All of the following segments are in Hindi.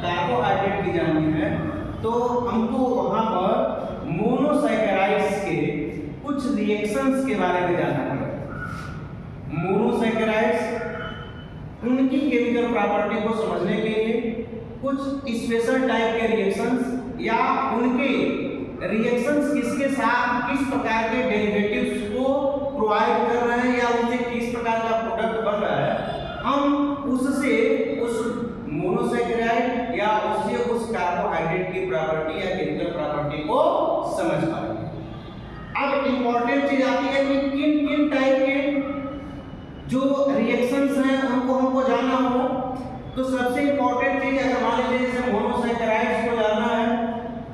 कार्बोहाइड्रेट की जाननी है तो हमको वहां पर मोनोसैकेराइड्स के कुछ रिएक्शंस के बारे में जानना पड़ेगा। मोनोसैकेराइड्स उनकी केमिकल प्रॉपर्टी को समझने के लिए कुछ स्पेशल टाइप के रिएक्शंस या उनके रिएक्शंस किसके साथ किस प्रकार के डेरिवेटिव्स को प्रोवाइड कर रहे हैं या उनसे किस प्रकार का प्रोडक्ट बन रहा है, हम उससे उस मोनोसैकेराइड या उससे उस कार्बोहाइड्रेट की प्रॉपर्टी या केमिकल प्रॉपर्टी को समझ पाएंगे। अब इंपॉर्टेंट चीज आती है कि किन किन टाइप के जो रिएक्शंस हैं उनको हमको जानना हो। तो सबसे इंपॉर्टेंट चीज अगर मान लीजिए जैसे मोनोसैकेराइड्स को जानना है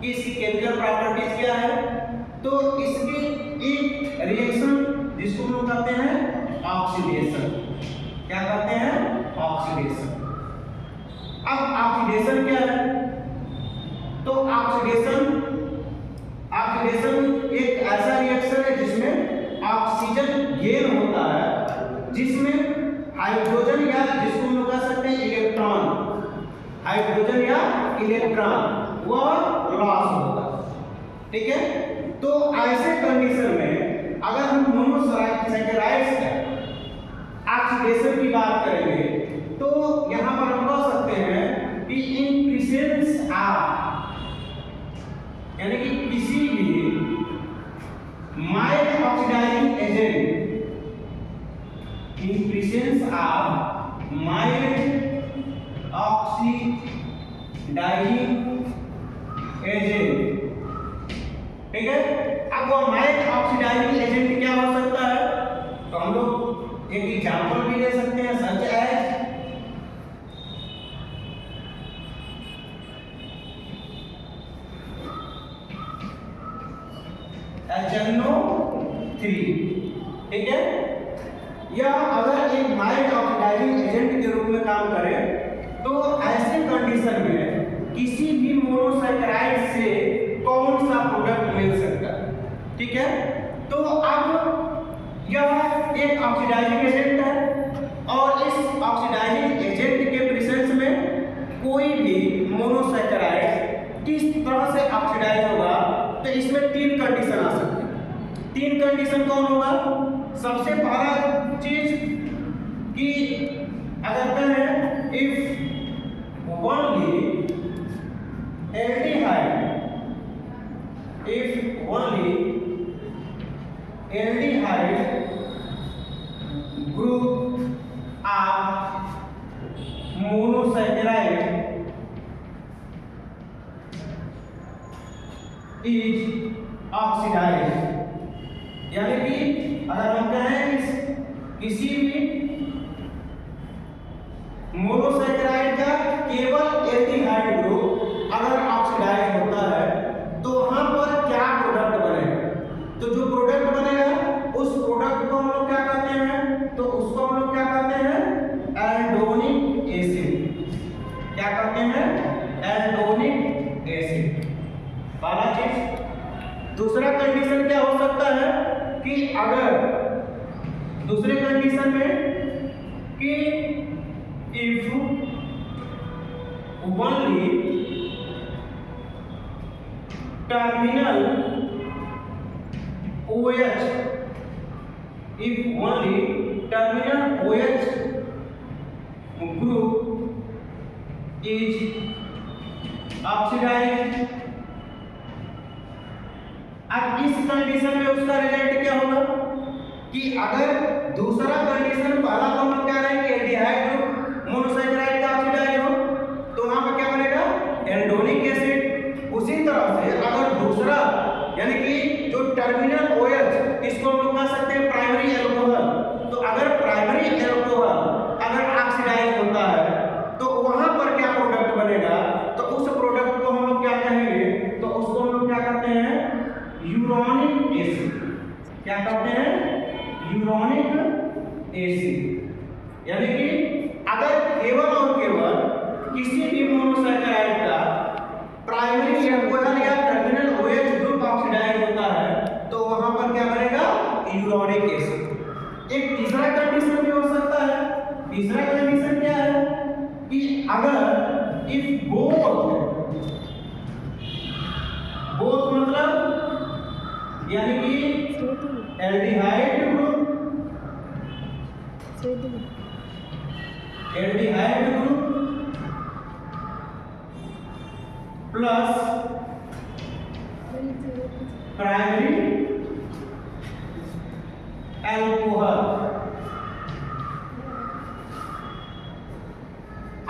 कि इसकी केमिकल प्रॉपर्टीज क्या है, तो इसकी एक रिएक्शन जिसको हम कहते हैं ऑक्सीडेशन। क्या कहते हैं? ऑक्सीडेशन। अब ऑक्सीडेशन क्या है? तो ऑक्सीडेशन एक ऐसा रिएक्शन है जिसमें ऑक्सीजन गेन होता है, जिसमें हाइड्रोजन या जिसको हम कह सकते हैं इलेक्ट्रॉन, हाइड्रोजन या इलेक्ट्रॉन वह लॉस होता है। ठीक है, तो ऐसे कंडीशन में अगर हम मोनोसैकेराइड्स का ऑक्सीडेशन की बात करेंगे तो यहां पर हम कह सकते हैं कि इन प्रेजेंस ऑफ, यानी कि किसी भी mild oxidising agent, in presence of mild oxidising agent. ठीक है, अब वो माइल्ड ऑक्सीडाइजिंग एजेंट क्या हो सकता है? तो हम लोग एक एग्जांपल भी ले सकते हैं, सच एज HNO3। ठीक है, या अगर एक माइल्ड ऑक्सीडाइजिंग एजेंट के रूप में काम करे तो ऐसे कंडीशन में किसी भी मोनोसैकेराइड से कौन सा प्रोडक्ट मिल सकता है। ठीक है, तो अब यह एक ऑक्सीडाइजिंग एजेंट है और इस ऑक्सीडाइजिंग एजेंट के प्रेजेंस में कोई भी मोनोसैकेराइड किस तरह से ऑक्सीडाइज होगा, तो इसमें तीन कंडीशन आ सकते हैं। तीन कंडीशन कौन होगा? सबसे पहला चीज कि अगर कहें if only aldehyde, if only aldehyde group of monosaccharide is oxidized, यानी कि अगर हम कहें किसी भी मोनोसैकेराइड का केवल एल्डिहाइड ग्रुप अगर ऑक्सीडाइज होता है तो वहां पर क्या प्रोडक्ट बनेगा? तो जो प्रोडक्ट बनेगा उस प्रोडक्ट को हम लोग क्या कहते हैं? तो उसको हम लोग क्या कहते हैं? एल्डोनिक एसिड। क्या कहते हैं? एल्डोनिक एसिड। पहला चीज। दूसरा कंडीशन क्या हो सकता है कि अगर दूसरे कंडीशन में कि if only terminal OH, if only terminal OH group is oxidized। अब इस कंडीशन में उसका रिजल्ट क्या होगा कि अगर दूसरा कंडीशन पहला तो हम क्या रहे कि एल्डिहाइड ग्रुप मोनोसैकेराइड का ऑक्सीडाइज हो तो वहां पर क्या बनेगा? एल्डोनिक एसिड। उसी तरह से अगर दूसरा यानी कि जो टर्मिनल OH, इसको हम लोग कह सकते हैं प्राइमरी एल्कोहल, तो अगर प्राइमरी एल्कोहल अगर ऑक्सीडाइज होता है तो वहां पर क्या प्रोडक्ट बनेगा? तो उस प्रोडक्ट को हम लोग क्या कहेंगे? तो उसको हम लोग क्या कहते हैं? Uronic acid. क्या कहते हैं? Uronic acid. यानी कि अगर केवल और केवल किसी भी मोनोसैकेराइड का प्राइमरी एल्कोहल या टर्मिनल OH ग्रुप ऑक्सीडाइज होता है तो वहां पर क्या बनेगा? Uronic acid. एक तीसरा कंडीशन भी हो सकता है। तीसरा कंडीशन क्या है कि अगर इफ बोथ मतलब यानी कि aldehyde group plus primary alcohol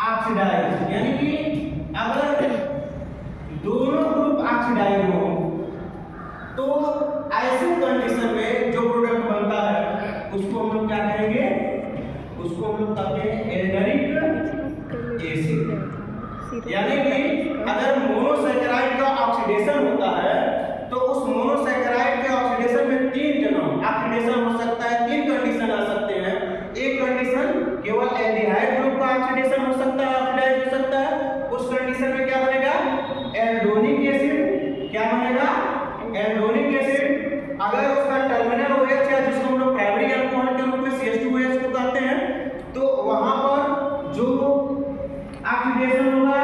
oxidise, यानी कि अगर दोनों ग्रुप ऑक्सीडाइज हो तो ऐसी कंडीशन में जो प्रोडक्ट बनता है उसको हम लोग क्या कहेंगे, उसको हम लोग कहते हैं एल्डरिक एसिड। यानी कि अगर मोनोसैकेराइड का ऑक्सीडेशन होता है तो उस मोनोसैकेराइड के ऑक्सीडेशन में तीन जगह ऑक्सीडेशन हो सकता है, तीन कंडीशन आ सकते हैं। एक कंडीशन केवल एल्डिहाइड ग्रुप का ऑक्सीडेशन हो सकता है, ऑक्सीडाइज हो सकता है, उस कंडीशन में क्या बनेगा, एल्डोनिक एसिड। क्या बनेगा, एल्डोनिक एसिड। अगर उसका टर्मिनल OH है जिसको हम लोग प्राइमरी अल्कोहल के रूप में CH2OH को कहते हैं, तो वहां पर जो ऑक्सीडेशन होगा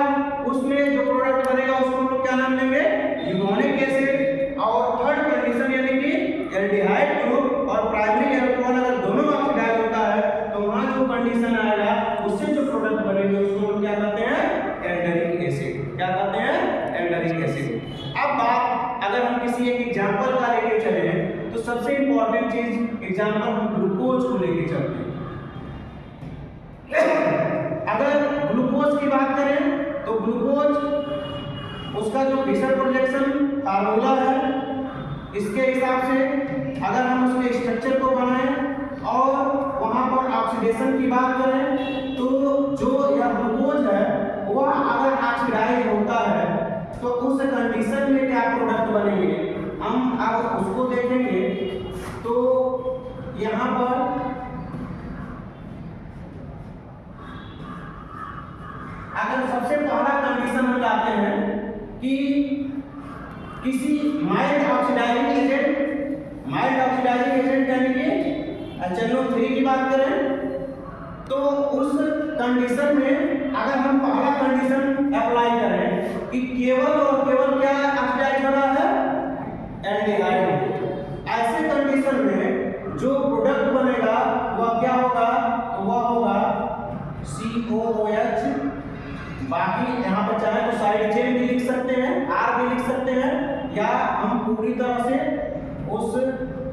उसमें जो प्रोडक्ट बनेगा उसको हम लोग क्या नाम देंगे, यूरोनिक एसिड। और थर्ड कंडीशन यानी कि एल्डिहाइड ग्रुप और प्राइमरी अल्कोहल अगर दोनों ऑक्सीडाइज होता है तो वहां जो कंडीशन आएगा उससे जो प्रोडक्ट बनेंगे उसको हम क्या कहते हैं, एल्डरिक एसिड। क्या कहते हैं, एल्डरिक एसिड। अब बात अगर हम किसी एक एग्जांपल का लेके चले तो सबसे इंपॉर्टेंट चीज एग्जांपल हम ग्लूकोज को लेके चलते हैं। अगर ग्लूकोज की बात करें तो ग्लूकोज उसका जो फिशर प्रोजेक्शन फार्मूला है, इसके हिसाब से अगर हम उसके स्ट्रक्चर को बनाएं और वहां पर ऑक्सीडेशन की बात करें तो जो यह ग्लूकोज है वह अगर ऑक्सीडाइज होता है तो उस कंडीशन में क्या प्रोडक्ट बनेंगे हम अब उसको देखेंगे। तो यहाँ पर अगर सबसे पहला कंडीशन हम लाते हैं कि किसी माइल्ड ऑक्सीडाइजिंग एजेंट यानी कि HNO3 की बात करें तो उस कंडीशन में अगर हम पहला कंडीशन अप्लाई करें कि केवल और केवल क्या ऑक्सीडाइज हो रहा है, एल्डिहाइड, ऐसे कंडीशन में जो प्रोडक्ट बनेगा वह क्या होगा, तो वह होगा COOH। बाकी यहाँ पर चाहे तो साइड चेन भी लिख सकते हैं, R भी लिख सकते हैं, या हम पूरी तरह से उस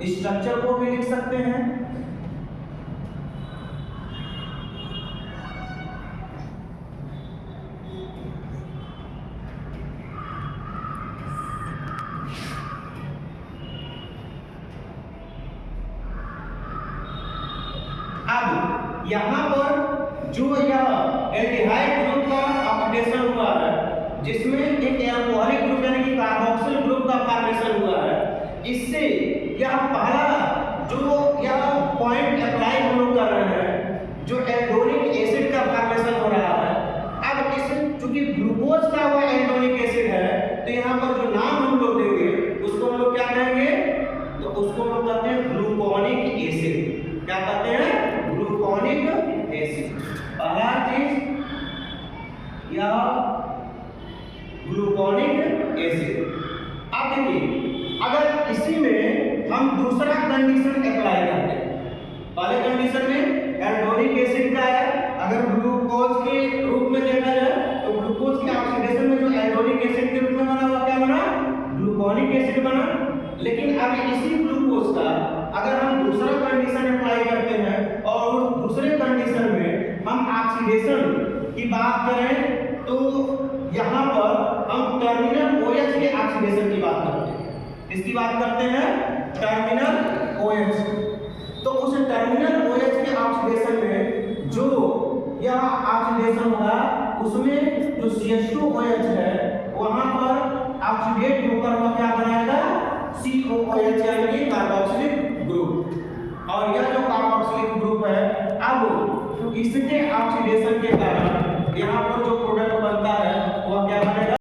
स्ट्रक्चर को भी लिख सकते हैं। अब यहाँ पर जो यह एल्डिहाइड ग्रुप का ऑक्सीडेशन हुआ है जिसमें एक एल्कोहलिक ग्रुप यानी कि कार्बोक्सिल ग्रुप का फॉर्मेशन हुआ है, इससे यह पहला जो यह पॉइंट अप्लाई हम लोग कर रहे हैं जो एल्डोनिक एसिड का फॉर्मेशन हो रहा है। अब इस चूंकि ग्लूकोज का वह एल्डोनिक एसिड है तो यहाँ पर जो नाम हम लोग देंगे उसको हम लोग क्या कहेंगे, तो उसको हम लोग कहते हैं ग्लूकोनिक एसिड। क्या कहते हैं, ग्लूकोनिक एसिड। पहला चीज यह ग्लूकोनिक एसिड। अब देखिए अगर इसी में हम दूसरा कंडीशन अप्लाई करते हैं, पहले कंडीशन में एल्डोनिक एसिड का है, अगर ग्लूकोज के रूप में देखा जाए तो ग्लूकोज के ऑक्सीडेशन में जो एल्डोनिक एसिड के रूप में बना हुआ क्या बना, ग्लूकोनिक एसिड बना। लेकिन अब इसी ग्लूकोज का अगर हम दूसरा कंडीशन अप्लाई करते हैं और उस दूसरे कंडीशन में हम ऑक्सीडेशन की बात करें तो यहाँ पर हम टर्मिनल OH के ऑक्सीडेशन की बात करते हैं। इसकी बात करते हैं टर्मिनल OH। तो उस टर्मिनल OH के ऑक्सीडेशन में जो यह ऑक्सीडेशन होगा उसमें जो CH2OH है वहां पर ऑक्सीडेट होकर वह क्या बनाएगा, COOH यानी कि कार्बोक्सिलिक ग्रुप। और यह जो कार्बोक्सिलिक ग्रुप है अब इसके ऑक्सीडेशन के कारण यहाँ पर जो प्रोडक्ट